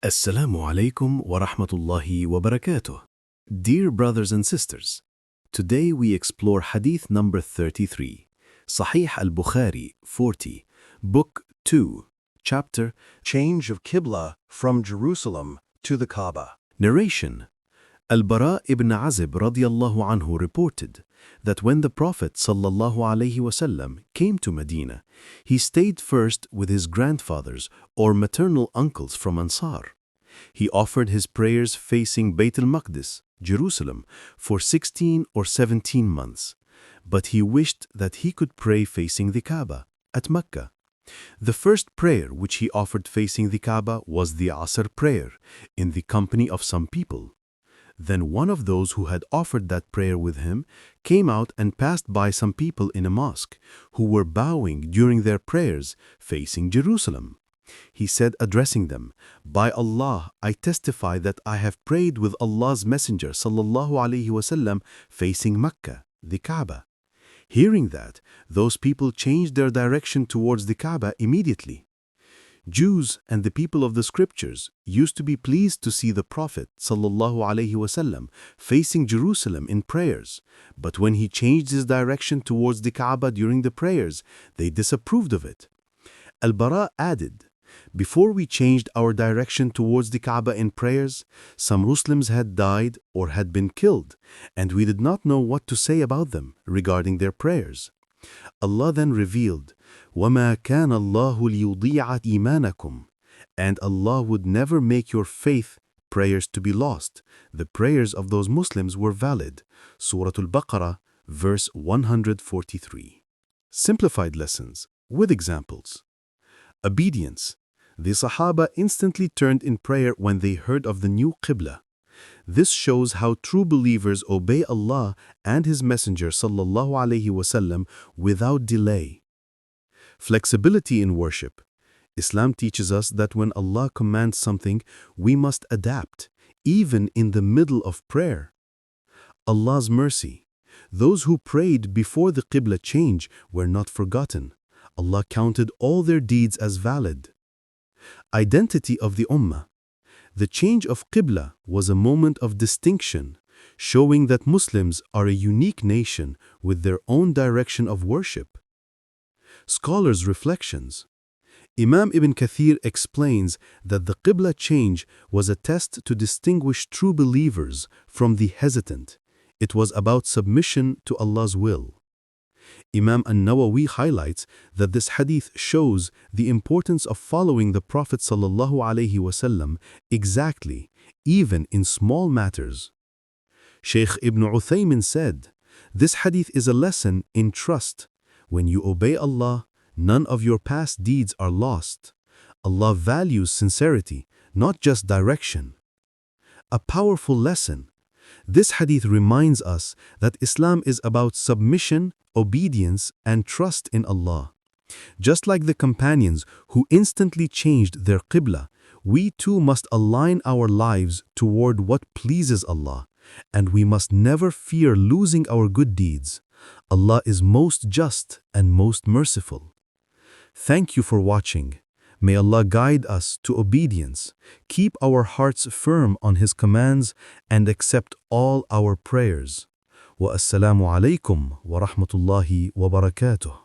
Assalamu Alaikum wa rahmatullahi wa barakatuh. Dear brothers and sisters, today we explore Hadith number 33, Sahih al-Bukhari 40, Book 2, Chapter Change of Qiblah from Jerusalem to the Kabah. Narration. Al-Bara ibn Azib radiyallahu anhu reported that when the Prophet sallallahu alaihi wasallam came to Medina, he stayed first with his grandfathers or maternal uncles from Ansar. He offered his prayers facing Bayt al-Maqdis, Jerusalem, for 16 or 17 months, but he wished that he could pray facing the Kabah at Makkah. The first prayer which he offered facing the Kabah was the Asr prayer in the company of some people. Then one of those who had offered that prayer with him came out and passed by some people in a mosque who were bowing during their prayers facing Jerusalem. He said, addressing them, "By Allah, I testify that I have prayed with Allah's Messenger sallallahu alaihi wasallam facing Makkah, the Kaaba." Hearing that, those people changed their direction towards the Kaaba immediately. Jews and the people of the scriptures used to be pleased to see the Prophet sallallahu alaihi wasallam facing Jerusalem in prayers, but when he changed his direction towards the Kaaba during the prayers, they disapproved of it. Al-Bara added, "Before we changed our direction towards the Kaaba in prayers, some Muslims had died or had been killed, and we did not know what to say about them regarding their prayers. Allah then revealed, وَمَا كَانَ اللَّهُ لِيُضِيعَ إِيمَانَكُمْ, and Allah would never make your faith prayers to be lost. The prayers of those Muslims were valid." Surah Al-Baqarah, verse 143. Simplified lessons with examples. Obedience. The Sahaba instantly turned in prayer when they heard of the new Qiblah. This shows how true believers obey Allah and His Messenger sallallahu alaihi wasallam without delay. Flexibility in worship. Islam teaches us that when Allah commands something, we must adapt, even in the middle of prayer. Allah's mercy. Those who prayed before the Qibla change were not forgotten. Allah counted all their deeds as valid. Identity of the Ummah. The change of Qibla was a moment of distinction, showing that Muslims are a unique nation with their own direction of worship. Scholars' reflections. Imam Ibn Kathir explains that the Qibla change was a test to distinguish true believers from the hesitant. It was about submission to Allah's will. Imam An-Nawawi highlights that this hadith shows the importance of following the Prophet sallallahu alaihi wasallam exactly, even in small matters. Shaykh Ibn Uthaymin said, "This hadith is a lesson in trust. When you obey Allah, none of your past deeds are lost. Allah values sincerity, not just direction." A powerful lesson. This hadith reminds us that Islam is about submission, obedience, and trust in Allah. Just like the companions who instantly changed their Qibla, we too must align our lives toward what pleases Allah, and we must never fear losing our good deeds. Allah is most just and most merciful. Thank you for watching. May Allah guide us to obedience, keep our hearts firm on His commands, and accept all our prayers. Wa Assalamu Alaikum wa rahmatullahi wa barakatuh.